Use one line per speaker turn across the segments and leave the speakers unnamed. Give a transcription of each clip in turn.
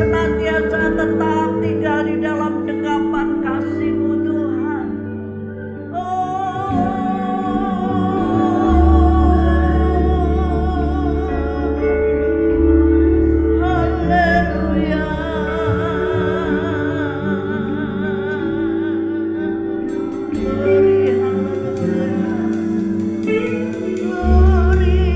senantiasa tetap tinggal di dalam dekapan kasih-Mu Tuhan. Haleluya. Glory,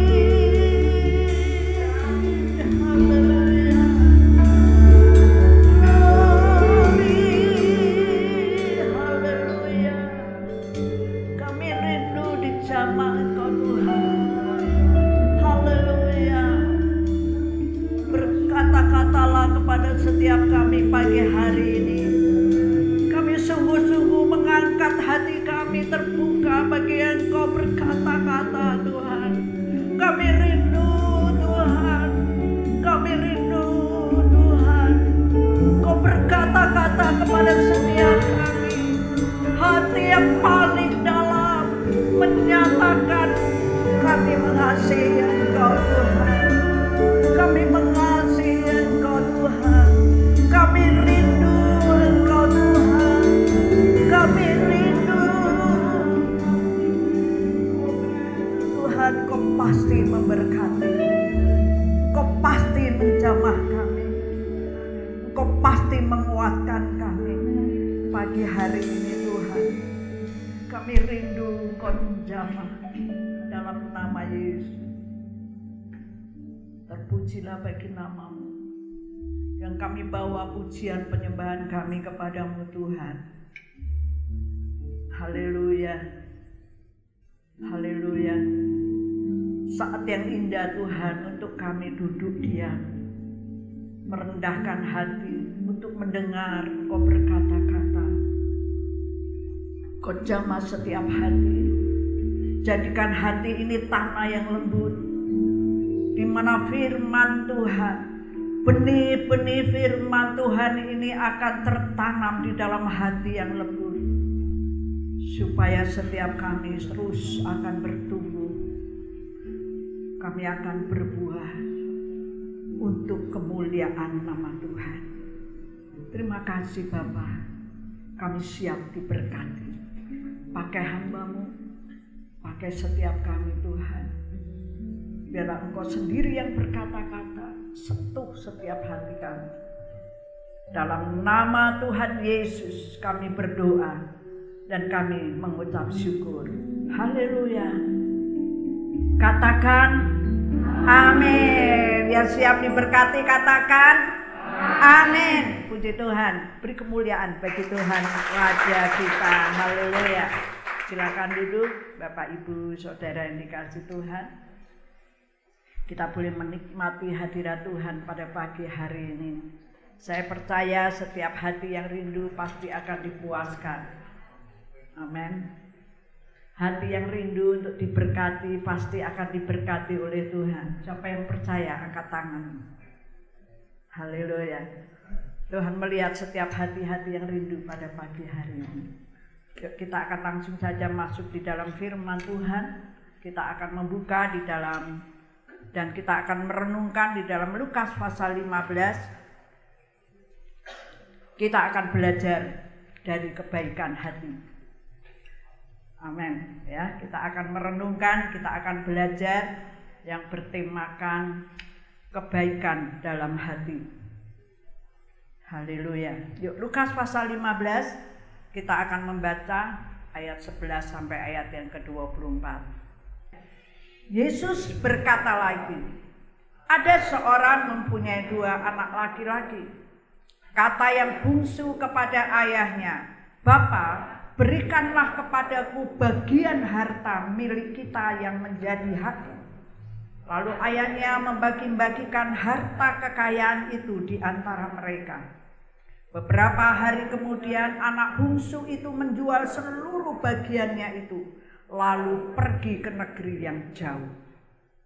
haleluya. Kami rindu dijamah Engkau Tuhan. Haleluya. Berkata-katalah kepada setiap kami pagi hari ini. Kami sungguh-sungguh mengangkat hati kami terbuka bagi Engkau berkata-kata Tuhan. Kami rindu Tuhan. Kami rindu Tuhan. Kau berkata-kata kepada setiap kami. Hati yang paling dalam menyatakan kami mengasihi Engkau Tuhan. Kami mengasihi Engkau Tuhan. Kami rindu Engkau Tuhan. Kami rindu Tuhan. Kau pasti memberkati. Kau pasti menjamah kami. Kau pasti menguatkan kami pagi hari ini Tuhan. Kami rindu Engkau menjamah dalam nama Yesus. Terpujilah bagi nama-Mu yang kami bawa pujian penyembahan kami kepadamu Tuhan. Haleluya. Haleluya. Saat yang indah Tuhan untuk kami duduk diam, merendahkan hati untuk mendengar Kau berkata-kata. Kau jamah setiap hati. Jadikan hati ini tanah yang lembut, di mana firman Tuhan, benih-benih firman Tuhan ini akan tertanam di dalam hati yang lembut, supaya setiap kami terus akan bertumbuh. Kami akan berbuah untuk kemuliaan nama Tuhan. Terima kasih Bapa. Kami siap diberkati. Pakai hamba-Mu, pakai setiap kami Tuhan. Biarlah Engkau sendiri yang berkata-kata, sentuh setiap hati kami. Dalam nama Tuhan Yesus kami berdoa dan kami mengucap syukur. Haleluya. Katakan amin. Yang siap diberkati katakan amin. Puji Tuhan. Beri kemuliaan bagi Tuhan Raja kita. Haleluya. Silakan duduk Bapak Ibu Saudara yang dikasihi Tuhan. Kita boleh menikmati hadirat Tuhan pada pagi hari ini. Saya percaya setiap hati yang rindu pasti akan dipuaskan. Amin. Hati yang rindu untuk diberkati pasti akan diberkati oleh Tuhan. Siapa yang percaya angkat tangan. Haleluya. Tuhan melihat setiap hati-hati yang rindu pada pagi hari ini. Yuk kita akan langsung saja masuk di dalam firman Tuhan. Kita akan membuka di dalam dan kita akan merenungkan di dalam Lukas pasal 15. Kita akan belajar dari kebaikan hati. Amin. Ya, kita akan merenungkan, kita akan belajar yang bertemakan kebaikan dalam hati. Haleluya. Yuk Lukas pasal 15 kita akan membaca ayat 11 sampai ayat yang ke-24. Yesus berkata lagi, ada seorang mempunyai 2 anak laki-laki. Kata yang bungsu kepada ayahnya, Bapa, berikanlah kepadaku bagian harta milik kita yang menjadi hakku. Lalu ayahnya membagi-bagikan harta kekayaan itu di antara mereka. Beberapa hari kemudian anak bungsu itu menjual seluruh bagiannya itu, lalu pergi ke negeri yang jauh.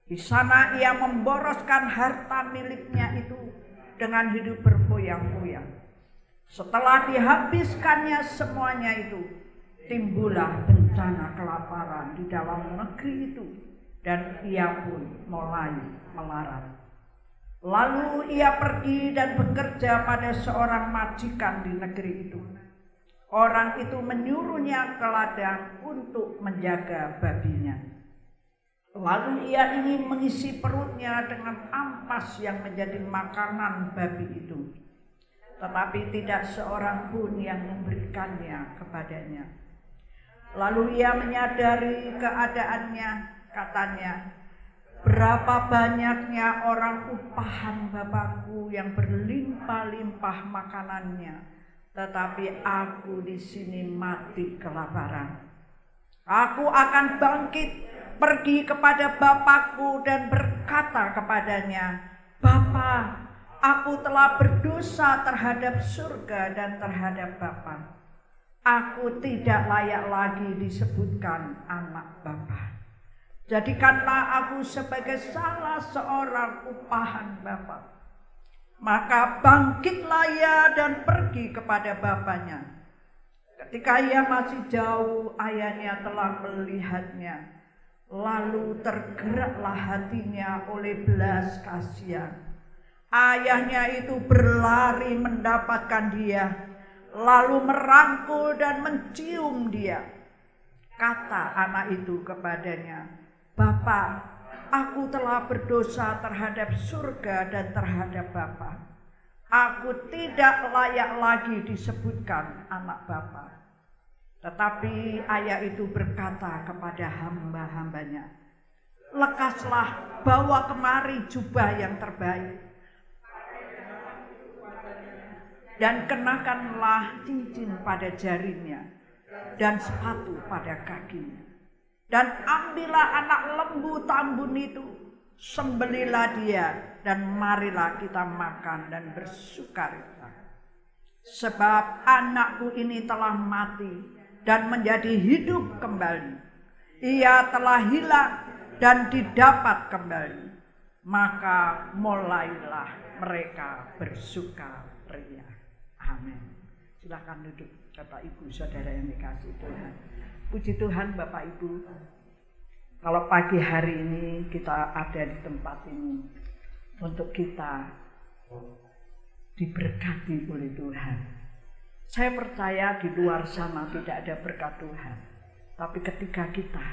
Di sana ia memboroskan harta miliknya itu dengan hidup berfoya-foya. Setelah dihabiskannya semuanya itu, timbullah bencana kelaparan di dalam negeri itu, dan ia pun mulai melarat. Lalu ia pergi dan bekerja pada seorang majikan di negeri itu. Orang itu menyuruhnya ke ladang untuk menjaga babinya. Lalu ia ingin mengisi perutnya dengan ampas yang menjadi makanan babi itu. Tetapi tidak seorang pun yang memberikannya kepadanya. Lalu ia menyadari keadaannya, katanya, berapa banyaknya orang upahan Bapakku yang berlimpah-limpah makanannya, tetapi aku di sini mati kelaparan. Aku akan bangkit, pergi kepada Bapakku dan berkata kepadanya, Bapa, aku telah berdosa terhadap surga dan terhadap Bapa. Aku tidak layak lagi disebutkan anak Bapa. Jadikanlah aku sebagai salah seorang upahan Bapa. Maka bangkitlah ia dan pergi kepada bapaknya. Ketika ia masih jauh, ayahnya telah melihatnya. Lalu tergeraklah hatinya oleh belas kasihan. Ayahnya itu berlari mendapatkan dia, lalu merangkul dan mencium dia. Kata anak itu kepadanya, Bapa, aku telah berdosa terhadap surga dan terhadap Bapa. Aku tidak layak lagi disebutkan anak Bapa. Tetapi ayah itu berkata kepada hamba-hambanya, lekaslah, bawa kemari jubah yang terbaik, dan kenakanlah cincin pada jarinya dan sepatu pada kakinya. Dan ambillah anak lembu tambun itu, sembelilah dia, dan marilah kita makan dan bersukarita. Sebab anakku ini telah mati dan menjadi hidup kembali. Ia telah hilang dan didapat kembali. Maka mulailah mereka bersukaria. Amin. Silakan duduk Bapak Ibu Saudara yang dikasihi Tuhan. Puji Tuhan Bapak Ibu, kalau pagi hari ini kita ada di tempat ini untuk kita diberkati oleh Tuhan. Saya percaya di luar sana tidak ada berkat Tuhan. Tapi ketika kita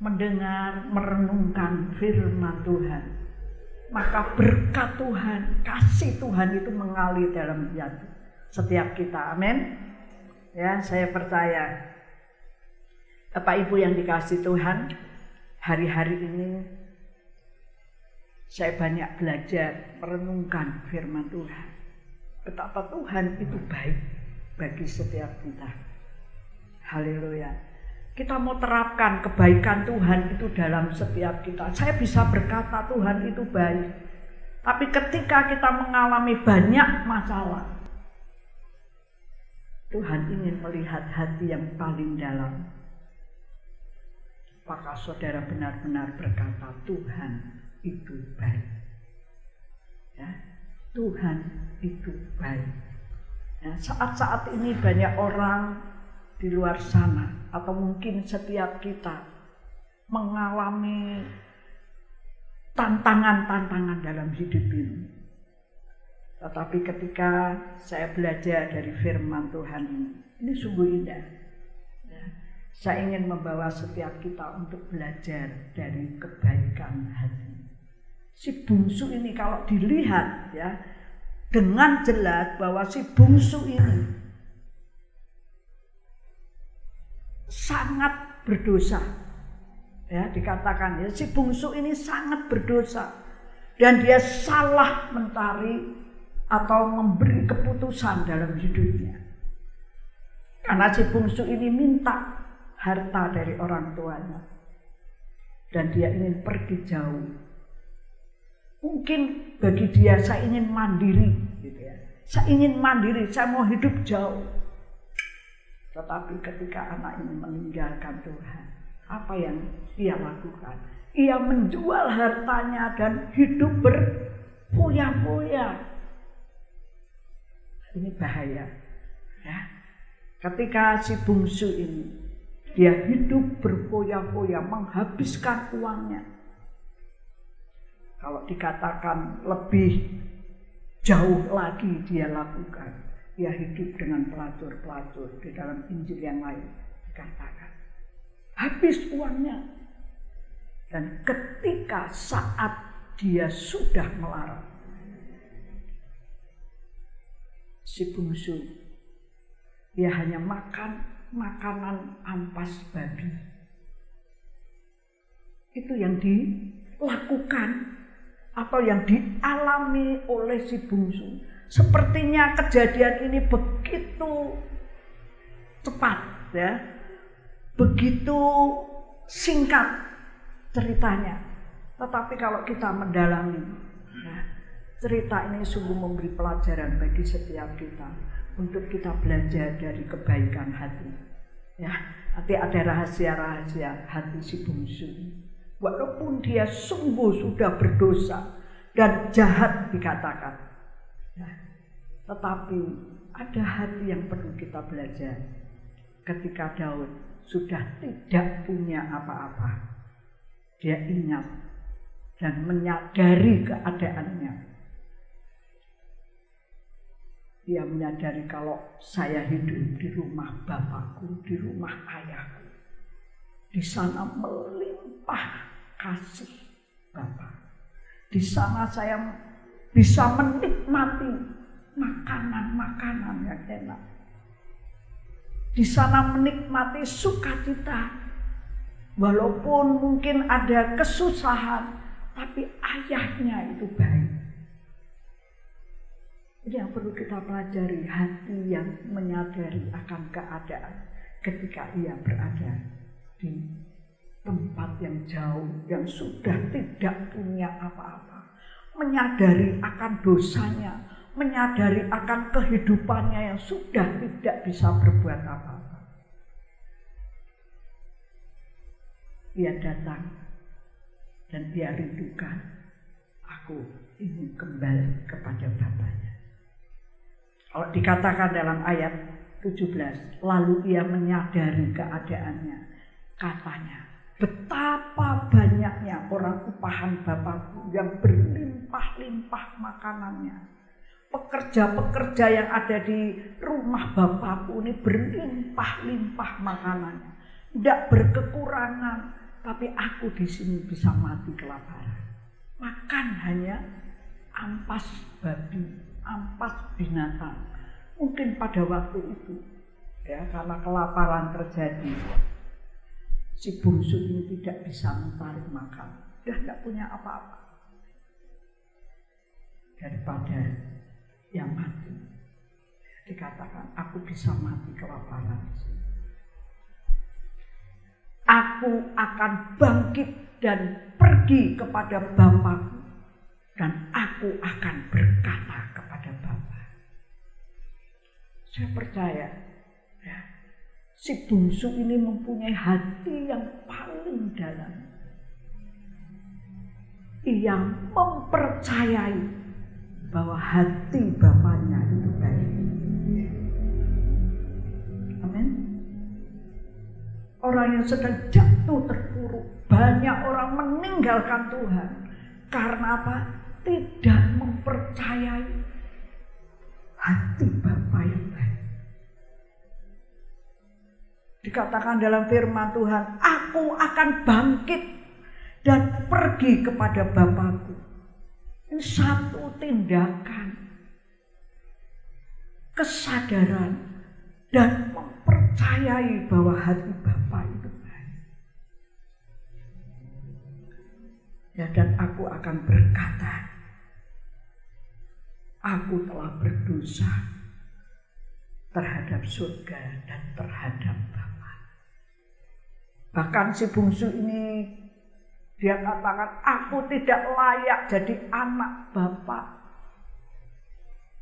mendengar, merenungkan firman Tuhan, maka berkat Tuhan, kasih Tuhan itu mengalir dalam hati setiap kita. Amin. Ya, saya percaya. Bapak Ibu yang dikasihi Tuhan, hari-hari ini saya banyak belajar merenungkan firman Tuhan. Betapa Tuhan itu baik bagi setiap kita. Haleluya. Kita mau terapkan kebaikan Tuhan itu dalam setiap kita. Saya bisa berkata Tuhan itu baik. Tapi ketika kita mengalami banyak masalah, Tuhan ingin melihat hati yang paling dalam. Apakah saudara benar-benar berkata Tuhan itu baik? Ya, Tuhan itu baik. Ya, saat-saat ini banyak orang di luar sana atau mungkin setiap kita mengalami tantangan-tantangan dalam hidup ini. Tetapi ketika saya belajar dari firman Tuhan ini sungguh indah. Ya, saya ingin membawa setiap kita untuk belajar dari kebaikan hati. Si bungsu ini kalau dilihat ya dengan jelas bahwa si bungsu ini sangat berdosa. Ya, dikatakan ya si bungsu ini sangat berdosa dan dia salah mencari atau memberi keputusan dalam hidupnya. Karena si bungsu ini minta harta dari orang tuanya dan dia ingin pergi jauh. Mungkin bagi dia saya ingin mandiri gitu ya. Saya ingin mandiri, saya mau hidup jauh. Tetapi ketika anak ini meninggalkan Tuhan, apa yang ia lakukan? Ia menjual hartanya dan hidup berfoya-foya. Ini bahaya. Ya. Ketika si bungsu ini dia hidup berfoya-foya, menghabiskan uangnya. Kalau dikatakan lebih jauh lagi dia lakukan, dia hidup dengan pelacur-pelacur. Di dalam Injil yang lain dikatakan habis uangnya. Dan ketika saat dia sudah melarat, si bungsu dia hanya makan makanan ampas babi. Itu yang dilakukan atau yang dialami oleh si bungsu. Sepertinya kejadian ini begitu cepat, ya, begitu singkat ceritanya. Tetapi kalau kita mendalami, nah, cerita ini sungguh memberi pelajaran bagi setiap kita untuk kita belajar dari kebaikan hati. Ya, nanti ada rahasia-rahasia hati si bungsu. Walaupun dia sungguh sudah berdosa dan jahat dikatakan, ya, tetapi ada hati yang perlu kita belajar. Ketika Daud sudah tidak punya apa-apa, dia ingat dan menyadari keadaannya. Dia menyadari kalau saya hidup di rumah bapakku, di rumah ayahku, di sana melimpah kasih Bapa. Di sana saya bisa menikmati makanan-makanan yang enak. Di sana menikmati sukacita. Walaupun mungkin ada kesusahan, tapi ayahnya itu baik. Ini yang perlu kita pelajari, hati yang menyadari akan keadaan ketika ia berada di tempat yang jauh, yang sudah tidak punya apa-apa. Menyadari akan dosanya, menyadari akan kehidupannya yang sudah tidak bisa berbuat apa-apa. Ia datang dan dia rindukan, aku ingin kembali kepada Bapaknya. Kalau dikatakan dalam ayat 17, lalu ia menyadari keadaannya, katanya, betapa banyaknya orang upahan Bapakku yang berlimpah-limpah makanannya. Pekerja-pekerja yang ada di rumah Bapakku ini berlimpah-limpah makanannya. Tidak berkekurangan, tapi aku di sini bisa mati kelaparan. Makan hanya ampas babi, ampas binatang. Mungkin pada waktu itu, ya, karena kelaparan terjadi, si bungsu ini tidak bisa mencari makan, dia tidak punya apa-apa. Daripada yang mati, dikatakan aku bisa mati kelaparan. Aku akan bangkit dan pergi kepada Bapakku, dan aku akan berkata kepada Bapa. Saya percaya, ya, si bungsu ini mempunyai hati yang paling dalam. Ia mempercayai bahwa hati Bapaknya itu baik. Amin. Orang yang sedang jatuh terpuruk, banyak orang meninggalkan Tuhan karena apa? Tidak mempercayai hati Bapa yang baik. Dikatakan dalam firman Tuhan, aku akan bangkit dan pergi kepada Bapakku. Ini satu tindakan kesadaran dan mempercayai bahwa hati Bapa itu baik. Ya, dan aku akan berkata, aku telah berdosa terhadap surga dan terhadap Bapa. Bahkan si bungsu ini dia katakan, aku tidak layak jadi anak Bapa.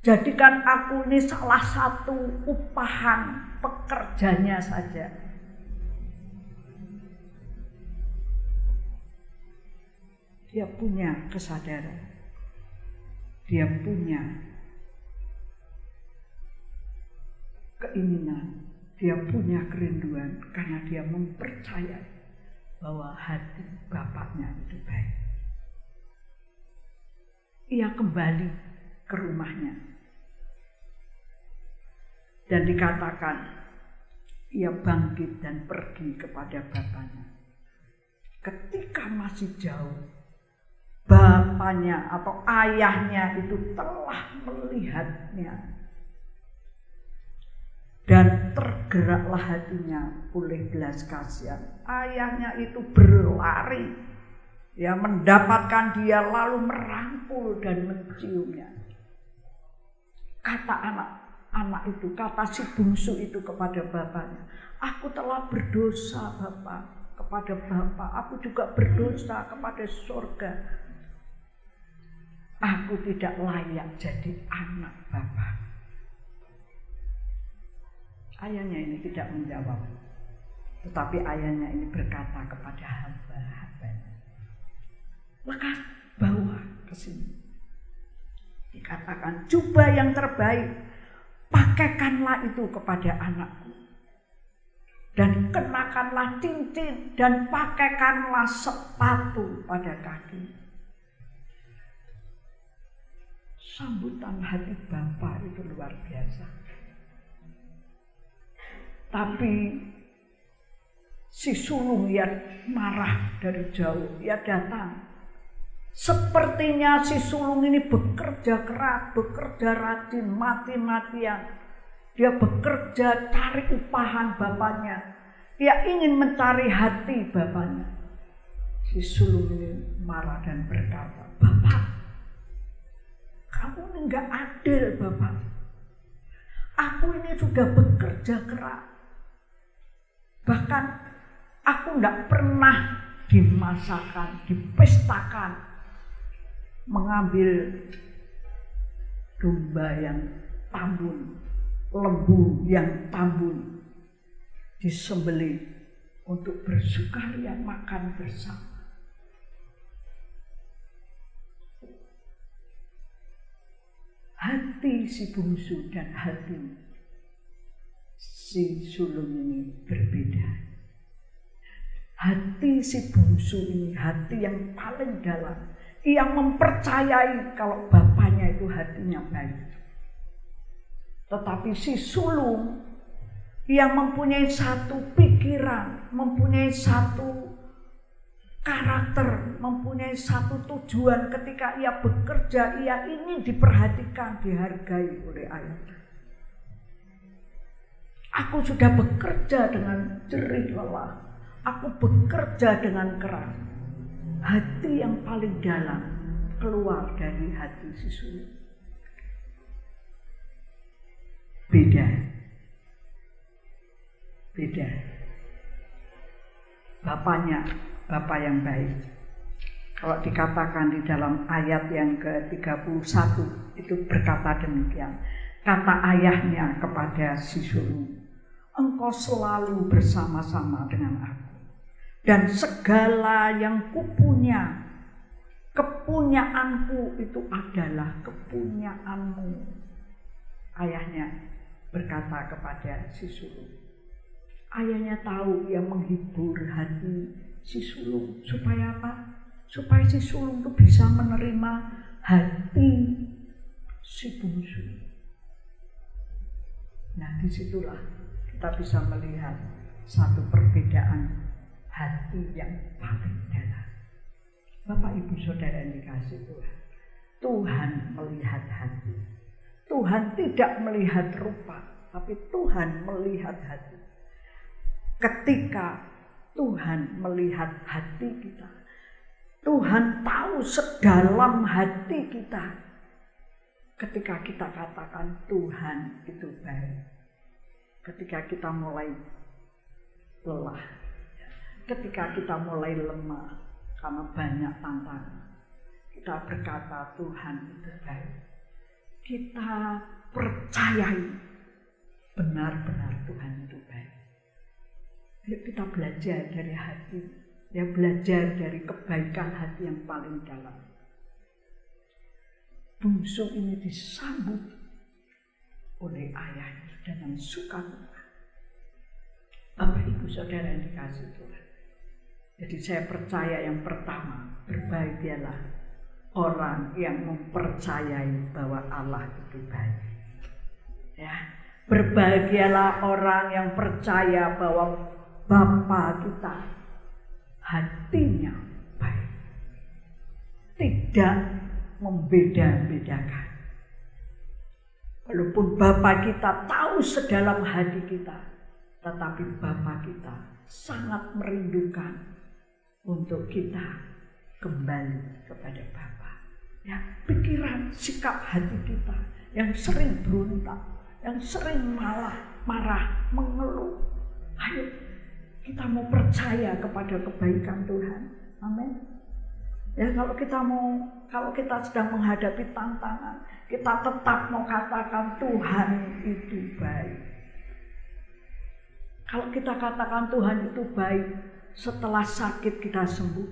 Jadikan aku ini salah satu upahan pekerjanya saja. Dia punya kesadaran. Dia punya keinginan. Dia punya kerinduan karena dia mempercayai bahwa hati Bapaknya itu baik. ia kembali ke rumahnya. Dan dikatakan ia bangkit dan pergi kepada bapaknya. Ketika masih jauh, bapaknya atau ayahnya itu telah melihatnya. Dan tergeraklah hatinya oleh belas kasihan. Ayahnya itu berlari, ya, mendapatkan dia lalu merangkul dan menciumnya. Kata anak itu, kata si bungsu itu kepada bapaknya, aku telah berdosa Bapak, kepada Bapak, aku juga berdosa kepada surga. Aku tidak layak jadi anak Bapak. Ayahnya ini tidak menjawab, tetapi ayahnya ini berkata kepada hamba-hambanya, lekas bawa ke sini. Dikatakan, jubah yang terbaik pakaikanlah itu kepada anakku, dan kenakanlah cincin dan pakaikanlah sepatu pada kaki. Sambutan hati Bapak itu luar biasa. Tapi si sulung ia marah dari jauh, ia datang. Sepertinya si sulung ini bekerja keras, bekerja rajin, mati-matian. Dia bekerja cari upahan bapaknya. Dia ingin mencari hati bapaknya. Si sulung ini marah dan berkata, Bapak, kamu ini enggak adil Bapak. Aku ini sudah bekerja keras. Bahkan aku tidak pernah dimasakan, dipestakan, mengambil domba yang tambun, lembu yang tambun, disembelih untuk bersukaria makan bersama. Hati si bungsu dan hati si sulung ini berbeda. Hati si bungsu ini hati yang paling dalam. Ia mempercayai kalau bapaknya itu hatinya baik. Tetapi si sulung, ia mempunyai satu pikiran, mempunyai satu karakter, mempunyai satu tujuan. Ketika ia bekerja, ia ingin diperhatikan, dihargai oleh ayahnya. Aku sudah bekerja dengan jerih lelah. Aku bekerja dengan keras. Hati yang paling dalam keluar dari hati si sulung. Beda. Bapaknya, bapak yang baik. Kalau dikatakan di dalam ayat yang ke-31 itu berkata demikian. Kata ayahnya kepada si sulung, engkau selalu bersama-sama dengan aku. Dan segala yang kupunya, kepunyaanku itu adalah kepunyaanmu. Ayahnya berkata kepada si sulung. Ayahnya tahu ia menghibur hati si sulung. Supaya apa? Supaya si sulung itu bisa menerima hati si bungsu. Nah, disitulah kita bisa melihat satu perbedaan hati yang paling dalam. Bapak Ibu Saudara yang dikasihi Tuhan, Tuhan melihat hati. Tuhan tidak melihat rupa, tapi Tuhan melihat hati. Ketika Tuhan melihat hati kita, Tuhan tahu sedalam hati kita. Ketika kita katakan Tuhan itu baik, ketika kita mulai lelah, ketika kita mulai lemah karena banyak tantangan, kita berkata Tuhan itu baik. Kita percayai benar-benar Tuhan itu baik. Yuk kita belajar dari hati, ya, belajar dari kebaikan hati yang paling dalam. Bungsu ini disambut oleh ayahnya dengan sukacita. Bapak Ibu Saudara yang dikasihi Tuhan. Jadi saya percaya yang pertama, berbahagialah orang yang mempercayai bahwa Allah itu baik. Ya, berbahagialah orang yang percaya bahwa Bapa kita hatinya baik, tidak membeda-bedakan. Walaupun Bapa kita tahu sedalam hati kita, tetapi Bapa kita sangat merindukan untuk kita kembali kepada Bapa. Ya, pikiran, sikap hati kita yang sering berontak, yang sering marah, mengeluh. Ayo kita mau percaya kepada kebaikan Tuhan. Amin. Ya, kalau kita sedang menghadapi tantangan, kita tetap mau katakan Tuhan itu baik. Kalau kita katakan Tuhan itu baik setelah sakit kita sembuh,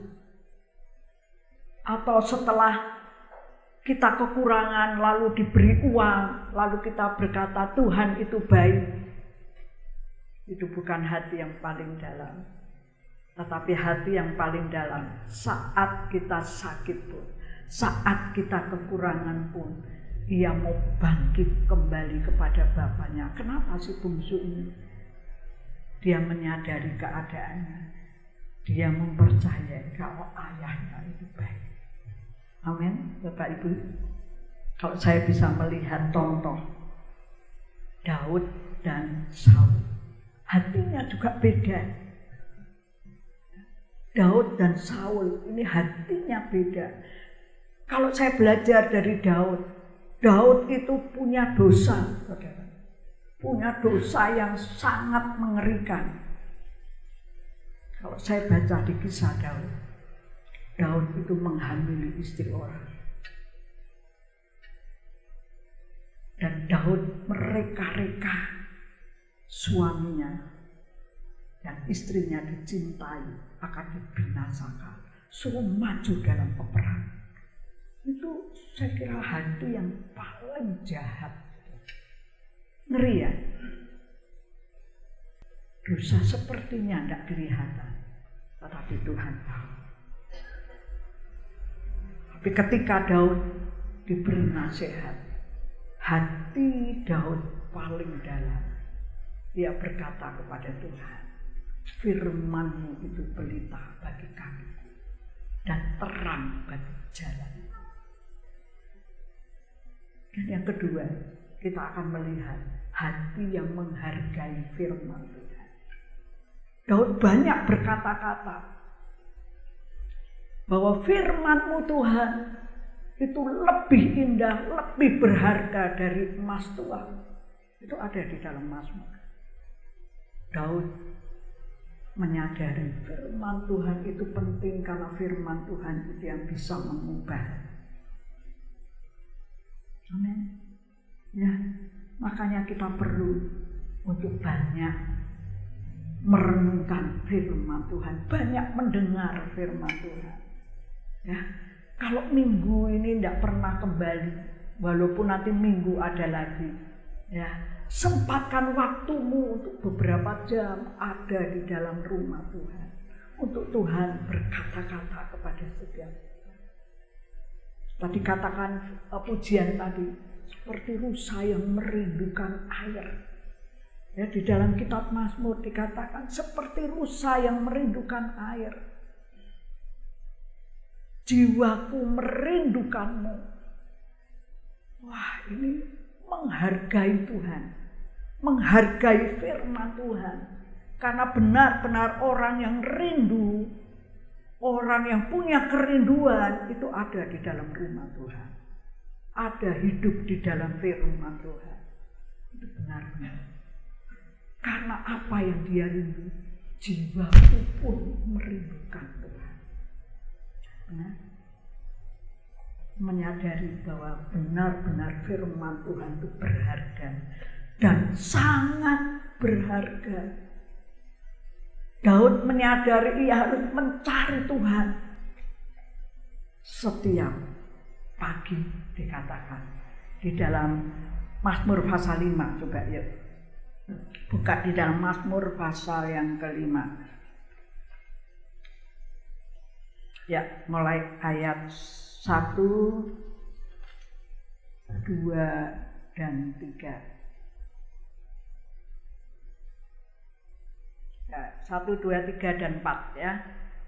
atau setelah kita kekurangan lalu diberi uang, lalu kita berkata Tuhan itu baik, itu bukan hati yang paling dalam. Tetapi hati yang paling dalam saat kita sakit pun, saat kita kekurangan pun, ia mau bangkit kembali kepada Bapaknya. Kenapa si bungsu ini? Dia menyadari keadaannya. Dia mempercayai kalau ayahnya itu baik. Amin, Bapak Ibu. Kalau saya bisa melihat contoh Daud dan Saul, hatinya juga beda. Daud dan Saul ini hatinya beda. Kalau saya belajar dari Daud, Daud itu punya dosa, saudara. Punya dosa yang sangat mengerikan. Kalau saya baca di kisah Daud, Daud itu menghamili istri orang. Dan Daud mereka-reka suaminya dan istrinya dicintai akan dibinasakan, suruh maju dalam peperangan. Itu saya kira hati yang paling jahat. Ngeri ya. Dosa sepertinya tidak kelihatan, tetapi Tuhan tahu. Tapi ketika Daud diberi nasihat, hati Daud paling dalam, dia berkata kepada Tuhan, firman-Mu itu pelita bagi kami dan terang bagi jalan. Dan yang kedua, kita akan melihat hati yang menghargai firman Tuhan. Daud banyak berkata-kata bahwa firman-Mu Tuhan itu lebih indah, lebih berharga dari emas tua. Itu ada di dalam Mazmur. Daud menyadari firman Tuhan itu penting karena firman Tuhan itu yang bisa mengubah. Amin. Ya, makanya kita perlu untuk banyak merenungkan firman Tuhan, banyak mendengar firman Tuhan. Ya, kalau minggu ini tidak pernah kembali, walaupun nanti minggu ada lagi, ya, sempatkan waktumu untuk beberapa jam ada di dalam rumah Tuhan, untuk Tuhan berkata-kata kepada setiap kita. Tadi katakan pujian tadi, seperti rusa yang merindukan air. Ya, di dalam kitab Mazmur dikatakan seperti rusa yang merindukan air. Jiwaku merindukanmu. Wah, ini menghargai Tuhan, menghargai firman Tuhan. Karena benar-benar orang yang rindu, orang yang punya kerinduan itu ada di dalam rumah Tuhan. Ada hidup di dalam firman Tuhan. Itu benar-benar. Karena apa yang dia rindu, jiwaku pun merindukan Tuhan. Nah, menyadari bahwa benar-benar firman Tuhan itu berharga dan sangat berharga. Daud menyadari ia harus mencari Tuhan setiap pagi, dikatakan di dalam Mazmur pasal 5. Coba yuk buka di dalam Mazmur pasal yang ke-5. Ya, mulai ayat 1 1, 2, dan 3. Ya, 1, 2, 3, dan 4 ya.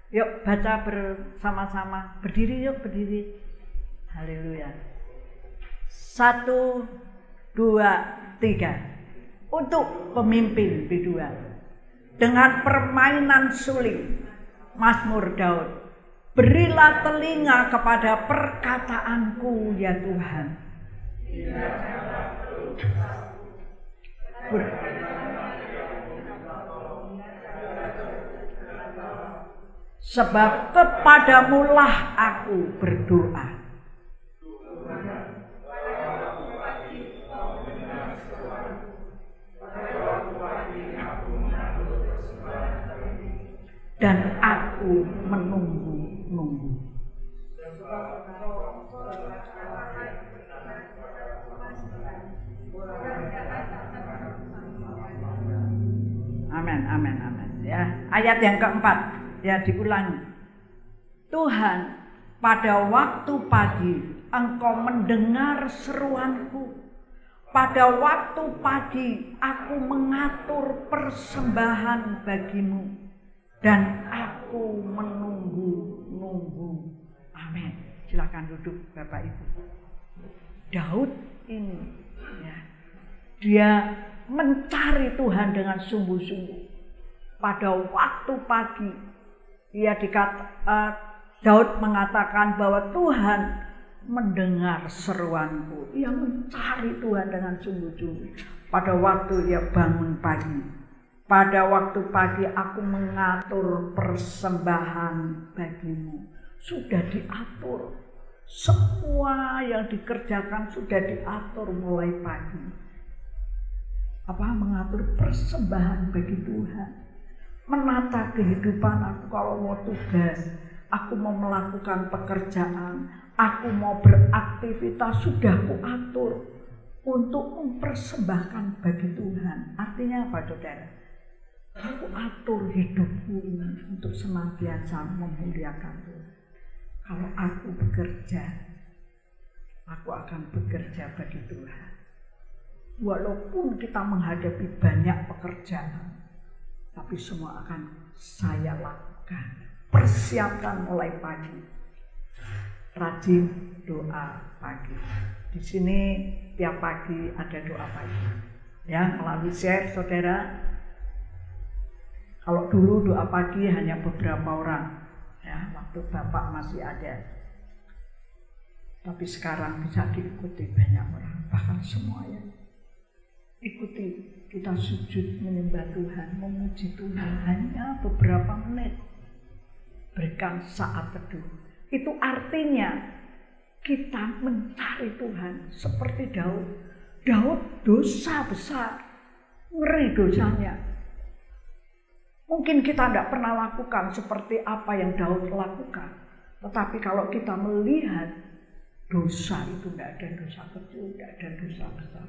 Yuk baca bersama-sama. Berdiri yuk, berdiri. Haleluya. 1, 2, 3. Untuk pemimpin B2. Dengan permainan suling, Mazmur Daud. Berilah telinga kepada perkataanku ya Tuhan. Sebab kepadamulah aku berdoa. Dan aku menunggu-nunggu. Amin, amin, amin. Ya, ayat yang keempat, ya diulangi. Tuhan, pada waktu pagi Engkau mendengar seruanku. Pada waktu pagi aku mengatur persembahan bagimu. Dan aku menunggu-nunggu. Amin. Silakan duduk Bapak Ibu. Daud ini ya, dia mencari Tuhan dengan sungguh-sungguh. Pada waktu pagi Daud mengatakan bahwa Tuhan mendengar seruanku. Ia mencari Tuhan dengan sungguh-sungguh. Pada waktu ia bangun pagi. Pada waktu pagi aku mengatur persembahan bagimu. Sudah diatur. Semua yang dikerjakan sudah diatur mulai pagi. Mengatur persembahan bagi Tuhan. Menata kehidupan aku kalau mau tugas. Aku mau melakukan pekerjaan. Aku mau beraktivitas. Sudah kuatur. Untuk mempersembahkan bagi Tuhan. Artinya apa saudara? Aku atur hidupku ini untuk senantiasa memuliakan Tuhan. Kalau aku bekerja, aku akan bekerja bagi Tuhan. Walaupun kita menghadapi banyak pekerjaan, tapi semua akan saya lakukan. Persiapkan mulai pagi. Rajin doa pagi. Di sini tiap pagi ada doa pagi. Ya, melalui share saudara. Kalau dulu doa pagi hanya beberapa orang, ya, waktu Bapak masih ada. Tapi sekarang bisa diikuti banyak orang, bahkan semuanya. Ikuti, kita sujud menyembah Tuhan, memuji Tuhan hanya beberapa menit. Berikan saat teduh. Itu artinya kita mencari Tuhan seperti Daud. Daud dosa besar, ngeri dosanya. Mungkin kita tidak pernah lakukan seperti apa yang Daud lakukan. Tetapi kalau kita melihat dosa itu tidak ada dosa kecil, tidak ada dosa besar.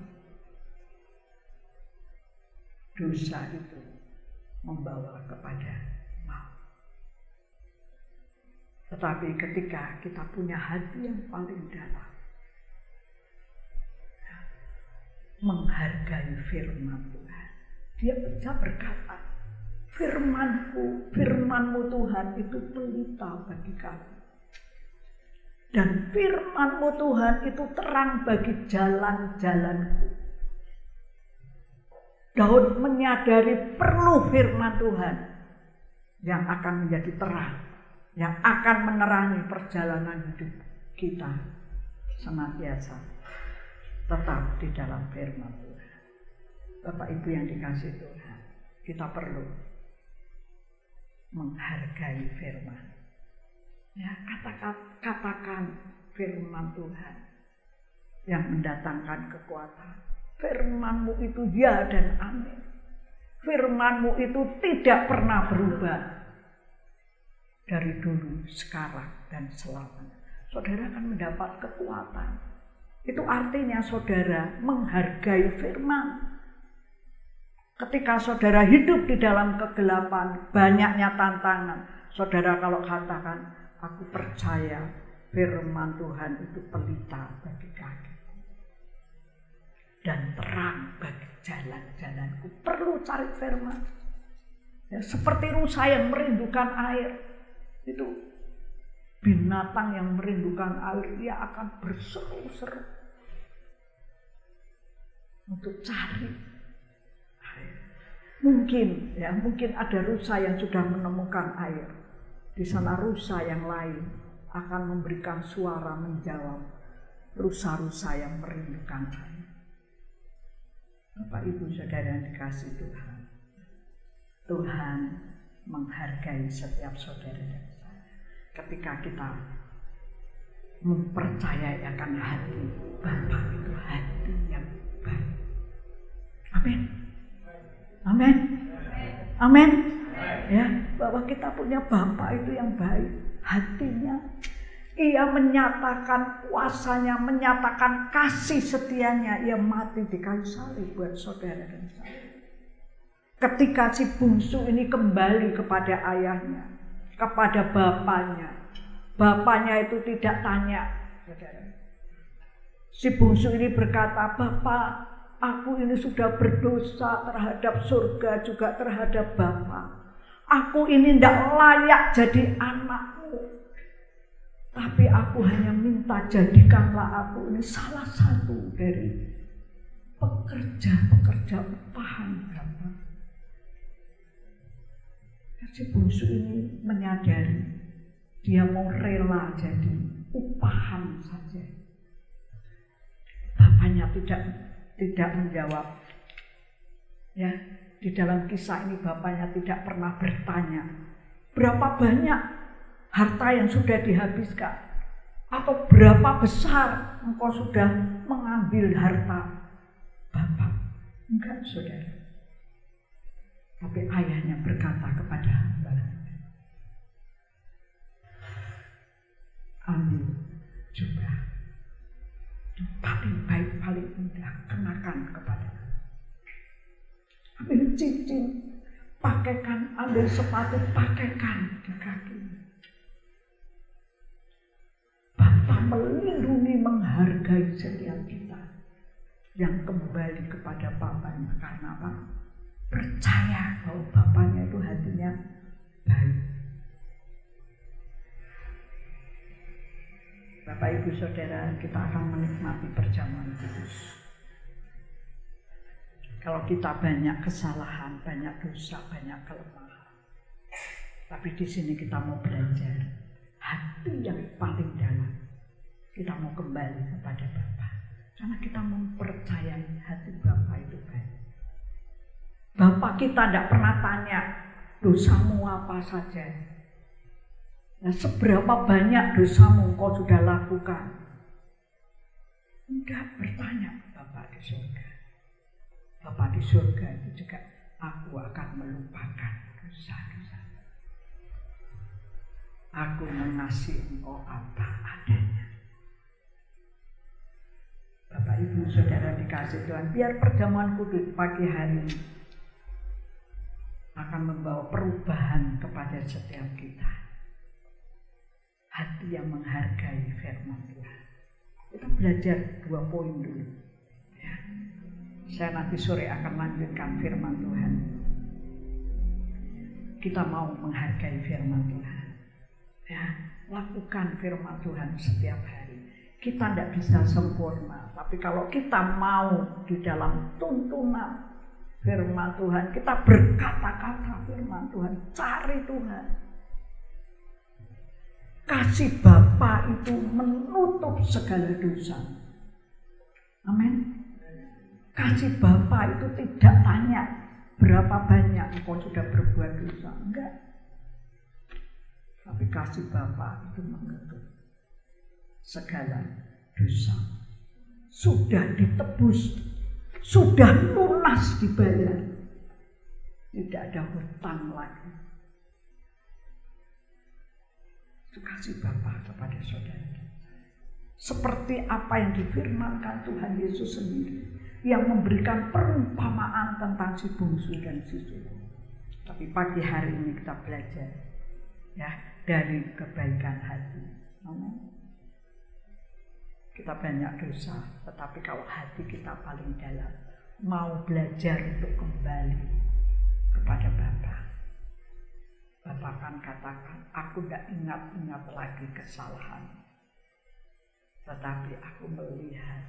Dosa itu membawa kepada maut. Tetapi ketika kita punya hati yang paling dalam, menghargai firman Tuhan, dia bisa berkata, firman-Mu Tuhan itu pelita bagi kami. Dan firman-Mu Tuhan itu terang bagi jalan-jalanku. Daud menyadari perlu firman Tuhan yang akan menjadi terang, yang akan menerangi perjalanan hidup kita senantiasa tetap di dalam firman Tuhan. Bapak Ibu yang dikasihi Tuhan, kita perlu menghargai firman. Ya, katakan firman Tuhan yang mendatangkan kekuatan. Firman-Mu itu ya dan amin. Firman-Mu itu tidak pernah berubah dari dulu, sekarang, dan selamanya. Saudara akan mendapat kekuatan. Itu artinya saudara menghargai firman. Ketika saudara hidup di dalam kegelapan, banyaknya tantangan, saudara kalau katakan, aku percaya Firman Tuhan itu pelita bagi kaki dan terang bagi jalan-jalanku. Perlu cari firman. Ya, seperti rusa yang merindukan air. Itu binatang yang merindukan air, dia akan berseru-seru untuk cari air. Mungkin ada rusa yang sudah menemukan air. Di sana rusa yang lain akan memberikan suara menjawab rusa-rusa yang merindukan air. Bapak Ibu Saudara yang dikasihi Tuhan, Tuhan menghargai setiap saudara dan saya. Ketika kita mempercayai akan hati Bapa itu hati yang baik. Amin. Amin. Amin. Ya, bahwa kita punya Bapa itu yang baik. Hatinya, ia menyatakan kuasanya, menyatakan kasih setianya. Ia mati di kayu salib buat saudara dan saya. Ketika si bungsu ini kembali kepada ayahnya, kepada bapaknya, bapaknya itu tidak tanya, saudara. Si bungsu ini berkata, "Bapak, aku ini sudah berdosa terhadap surga juga terhadap Bapak. Aku ini tidak layak jadi anakmu. Tapi aku hanya minta jadikanlah aku ini salah satu dari pekerja-pekerja upahan Bapak." Si bungsu ini menyadari dia mau rela jadi upahan saja. Bapaknya tidak menjawab. Ya, di dalam kisah ini bapaknya tidak pernah bertanya berapa banyak harta yang sudah dihabiskan atau berapa besar engkau sudah mengambil harta Bapak. Enggak, saudara. Tapi ayahnya berkata kepada hamba, "Ambil jubah yang paling baik, paling indah, kenakan kepada. Ambil cincin, pakaikan, ambil sepatu, pakaikan di kaki." Bapa melindungi, menghargai setiap kita yang kembali kepada Bapaknya. Karena apa? Percaya bahwa Bapaknya itu hatinya baik. Bapak Ibu Saudara, kita akan menikmati perjamuan kudus. Kalau kita banyak kesalahan, banyak dosa, banyak kelemahan, tapi di sini kita mau belajar hati yang paling dalam. Kita mau kembali kepada Bapa, karena kita mempercayai hati Bapa itu baik. Bapak kita tidak pernah tanya dosamu apa saja. Nah, seberapa banyak dosamu engkau sudah lakukan? Enggak bertanya Bapak di surga. Bapak di surga itu juga, aku akan melupakan dosa-dosa. Aku mengasihi engkau apa adanya. Bapak Ibu Saudara dikasihi Tuhan, biar perjamuan kudus pagi hari ini akan membawa perubahan kepada setiap kita. Hati yang menghargai firman Tuhan. Kita belajar 2 poin dulu. Ya. Saya nanti sore akan lanjutkan firman Tuhan. Kita mau menghargai firman Tuhan. Ya, lakukan firman Tuhan setiap hari. Kita tidak bisa sempurna, tapi kalau kita mau di dalam tuntunan firman Tuhan, kita berkata-kata firman Tuhan, cari Tuhan. Kasih Bapa itu menutup segala dosa. Amin. Kasih Bapa itu tidak tanya berapa banyak engkau sudah berbuat dosa. Enggak. Tapi kasih Bapa itu menutup segala dosa. Sudah ditebus, sudah lunas dibayar. Tidak ada hutang lagi. Kasih Bapa kepada saudara. Seperti apa yang difirmankan Tuhan Yesus sendiri, yang memberikan perumpamaan tentang si bungsu dan si sulung. Tapi pagi hari ini kita belajar ya dari kebaikan hati. Amin. Kita banyak dosa, tetapi kalau hati kita paling dalam mau belajar untuk kembali kepada Bapa. Bapa kan katakan, aku tidak ingat-ingat lagi kesalahan, tetapi aku melihat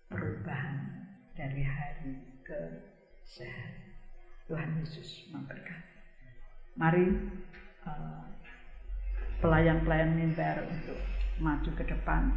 perubahan dari hari ke hari. Tuhan Yesus memberkati. Mari pelayan-pelayan mimbar untuk maju ke depan.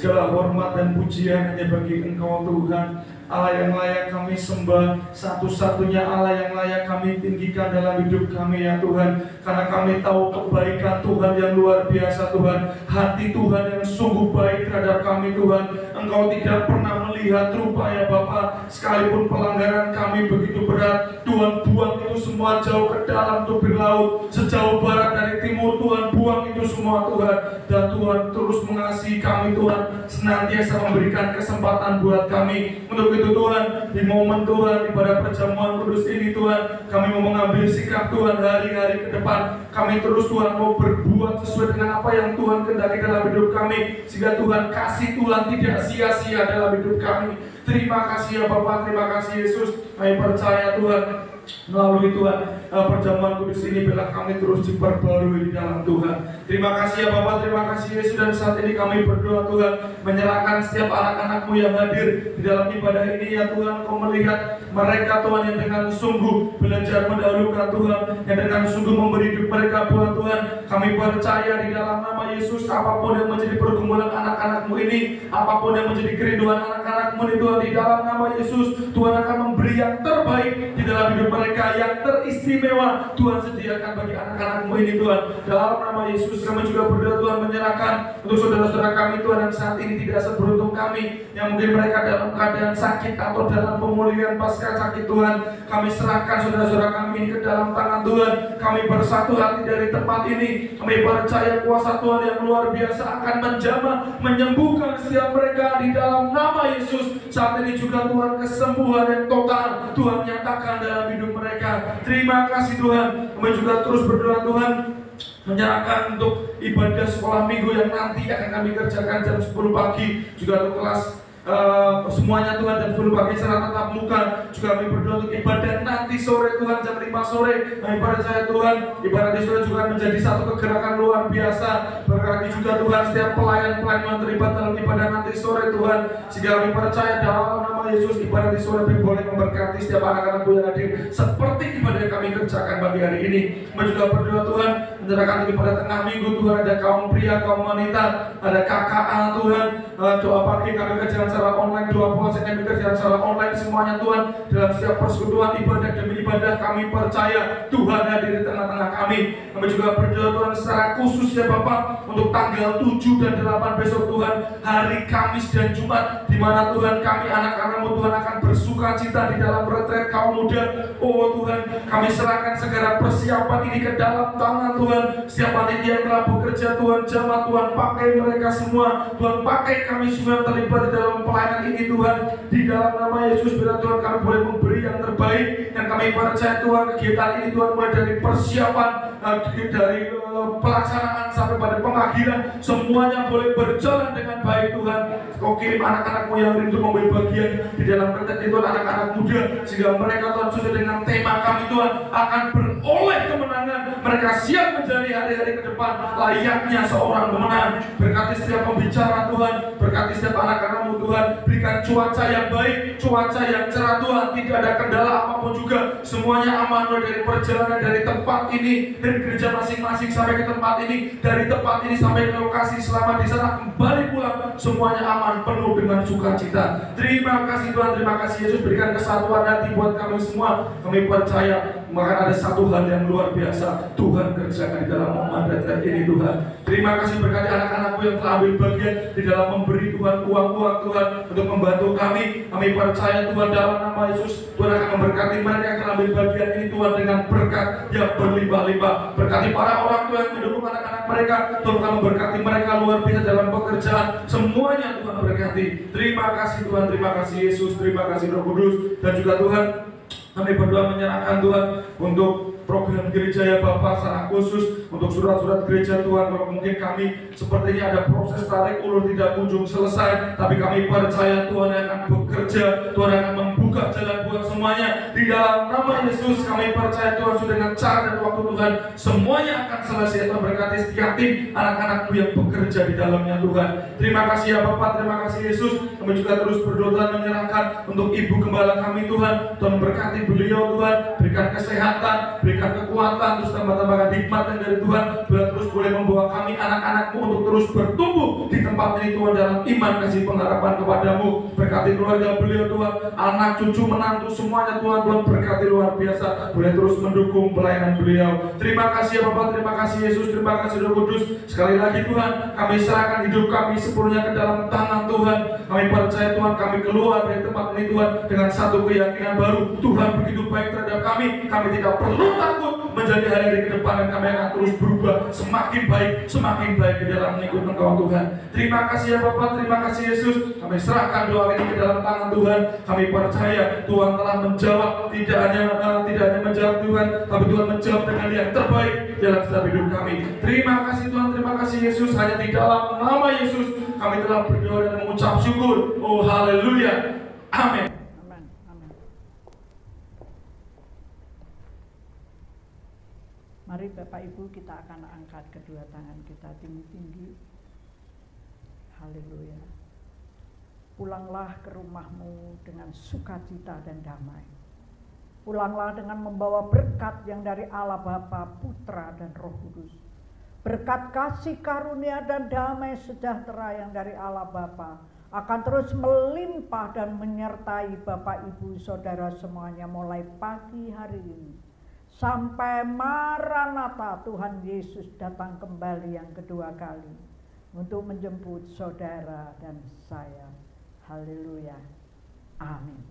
Segala hormat dan pujian hanya bagi Engkau Tuhan, Allah yang layak kami sembah, satu-satunya Allah yang layak kami tinggikan dalam hidup kami ya Tuhan. Karena kami tahu kebaikan Tuhan yang luar biasa Tuhan, hati Tuhan yang sungguh baik terhadap kami Tuhan. Engkau tidak pernah melihat rupa ya Bapa, sekalipun pelanggaran kami begitu berat, Tuhan buang itu semua jauh ke dalam tubir laut, sejauh barat dari timur Tuhan buang itu semua Tuhan. Dan Tuhan terus mengasihi kami Tuhan, senantiasa memberikan kesempatan buat kami. Untuk itu Tuhan, di momen Tuhan, pada perjamuan kudus ini Tuhan, kami mau mengambil sikap Tuhan hari-hari ke depan. Kami terus Tuhan mau berbuat sesuai dengan apa yang Tuhan kehendaki dalam hidup kami, sehingga Tuhan kasih Tuhan tidak sia-sia dalam hidup kami. Terima kasih ya Bapak, terima kasih Yesus. Kami percaya Tuhan, melalui Tuhan perjamuan kudus ini bila kami terus diperbarui di dalam Tuhan. Terima kasih ya Bapak, terima kasih Yesus. Dan saat ini kami berdoa Tuhan, menyerahkan setiap anak-anak-Mu yang hadir di dalam ibadah ini ya Tuhan. Kau melihat mereka Tuhan yang dengan sungguh belajar mendahulukan Tuhan, yang dengan sungguh memberi hidup mereka buat Tuhan. Kami percaya di dalam nama Yesus, apapun yang menjadi pergumulan anak-anak-Mu ini, apapun yang menjadi kerinduan anak-anak-Mu ini Tuhan, di dalam nama Yesus Tuhan akan memberi yang terbaik di dalam hidup mereka, yang teristimewa Tuhan sediakan bagi anak-anak-Mu ini Tuhan. Dalam nama Yesus kami juga berdoa Tuhan, menyerahkan untuk saudara-saudara kami Tuhan yang saat ini tidak seberuntung kami, yang mungkin mereka dalam keadaan sakit atau dalam pemulihan pasca sakit Tuhan. Kami serahkan saudara-saudara kami ini ke dalam tangan Tuhan. Kami bersatu hati dari tempat ini. Kami percaya kuasa Tuhan yang luar biasa akan menjamah, menyembuhkan setiap mereka di dalam nama Yesus. Saat ini juga Tuhan, kesembuhan yang total Tuhan nyatakan dalam hidup mereka. Terima kasih Tuhan. Kami juga terus berdoa Tuhan, menyerahkan untuk ibadah sekolah minggu yang nanti akan kami kerjakan jam 10 pagi, juga untuk kelas semuanya Tuhan, jam 10 pagi secara tatap muka. Juga kami berdoa untuk ibadah nanti sore Tuhan, jam 5 sore. Kami percaya Tuhan, ibadah di sore juga menjadi satu kegerakan luar biasa. Berkati juga Tuhan setiap pelayan-pelayan yang terlibat dalam ibadah nanti sore Tuhan. Sehingga kami percaya dalam nama Yesus, ibadah di sore boleh memberkati setiap anak-anak yang hadir seperti ibadah yang kami kerjakan pagi hari ini. Kami juga berdoa Tuhan, menyerahkan ini pada tengah minggu Tuhan. Ada kaum pria, kaum wanita, ada KKA Tuhan, doa pagi kami kerjakan secara online, doa puasa kami kerjakan secara online, semuanya Tuhan. Dalam setiap persekutuan ibadah demi ibadah kami percaya Tuhan hadir di tengah-tengah kami. Kami juga berdoa Tuhan secara khusus ya Bapak untuk tanggal 7 dan 8 besok Tuhan, hari Kamis dan Jumat, di mana Tuhan kami anak-anak-Mu Tuhan akan bersuka cita di dalam retret kaum muda. Oh Tuhan, kami serahkan segala persiapan ini ke dalam tangan Tuhan. Setiap panitia yang telah bekerja Tuhan, jamaah Tuhan, pakai mereka semua Tuhan, pakai kami semua yang terlibat di dalam pelayanan ini Tuhan. Di dalam nama Yesus bila Tuhan kami boleh memberi yang terbaik, dan kami percaya Tuhan kegiatan ini Tuhan, mulai dari persiapan, dari pelaksanaan sampai pada pengakhiran, semuanya boleh berjalan dengan baik Tuhan. Kau kirim anak-anak-Mu yang rindu mengambil bagian di dalam retret itu, anak-anak muda, sehingga mereka Tuhan sesuai dengan tema kami Tuhan akan beroleh kemenangan. Mereka siap menjalani hari-hari ke depan layaknya seorang pemenang. Berkati setiap pembicara Tuhan, berkati setiap anak-anak-Mu Tuhan, berikan cuaca yang baik, cuaca yang cerah Tuhan, tidak ada kendala apapun juga, semuanya aman dari perjalanan dari tempat ini, dari gereja masing-masing sampai ke tempat ini, dari tempat ini sampai ke lokasi, selama di sana kembali pulang, semuanya aman, penuh dengan sukacita. Terima kasih Tuhan, terima kasih Yesus, berikan kesatuan hati buat kami semua. Kami percaya maka ada satu hal yang luar biasa Tuhan kerjakan di dalam momen retret ini Tuhan. Terima kasih berkati anak-anak-Mu yang telah ambil bagian di dalam memberi Tuhan uang-uang Tuhan untuk membantu kami. Kami percaya Tuhan dalam nama Yesus, Tuhan akan memberkati mereka yang telah ambil bagian ini Tuhan dengan berkat yang berlimpah-limpah. Berkati para orang tua yang mendukung anak-anak mereka, Tuhan akan memberkati mereka luar biasa dalam pekerjaan. Semuanya Tuhan berkati. Terima kasih Tuhan, terima kasih Yesus, terima kasih Roh Kudus. Dan juga Tuhan, kami berdoa menyerahkan Tuhan untuk program gereja ya Bapak, secara khusus untuk surat-surat gereja Tuhan. Kalau mungkin kami sepertinya ada proses tarik ulur tidak kunjung selesai, tapi kami percaya Tuhan akan bekerja, Tuhan akan membuka jalan buat semuanya. Di dalam nama Yesus kami percaya Tuhan sudah dengan cara dan waktu Tuhan semuanya akan selesai. Tuhan berkati setiap tim anak-anak-Mu yang bekerja di dalamnya Tuhan. Terima kasih ya Bapak, terima kasih Yesus. Kami juga terus berdoa menyerahkan untuk Ibu Gembala kami Tuhan. Tuhan berkati beliau Tuhan, berikan kesehatan, berikan kekuatan, terus tambah-tambahkan hikmat yang dari Tuhan, biar terus boleh membawa kami anak-anak-Mu untuk terus bertumbuh di tempat ini Tuhan, dalam iman, kasih, pengharapan kepadamu. Berkati keluarga beliau Tuhan, anak, cucu, menantu, semuanya Tuhan, Tuhan berkati luar biasa, boleh terus mendukung pelayanan beliau. Terima kasih ya Bapak, terima kasih Yesus, terima kasih Roh Kudus. Sekali lagi Tuhan, kami serahkan hidup kami sepenuhnya ke dalam tangan Tuhan. Kami percaya Tuhan, kami keluar dari tempat ini Tuhan dengan satu keyakinan baru, Tuhan begitu baik terhadap kami tidak perlu takut menjadi hari-hari ke depan, dan kami akan terus berubah semakin baik di dalam mengikut Engkau Tuhan. Terima kasih ya Bapak, terima kasih Yesus. Kami serahkan doa ini ke dalam tangan Tuhan. Kami percaya Tuhan telah menjawab, tidak hanya menjawab Tuhan, tapi Tuhan menjawab dengan yang terbaik dalam setiap hidup kami. Terima kasih Tuhan, terima kasih Yesus. Hanya di dalam nama Yesus kami telah berdoa dan mengucap syukur. Oh haleluya, amin.
Mari Bapak Ibu, kita akan angkat kedua tangan kita tinggi-tinggi. Haleluya. Pulanglah ke rumahmu dengan sukacita dan damai. Pulanglah dengan membawa berkat yang dari Allah Bapa, Putra dan Roh Kudus. Berkat kasih karunia dan damai sejahtera yang dari Allah Bapa akan terus melimpah dan menyertai Bapak Ibu Saudara semuanya mulai pagi hari ini sampai Maranatha, Tuhan Yesus datang kembali yang kedua kali untuk menjemput saudara dan saya. Haleluya. Amin.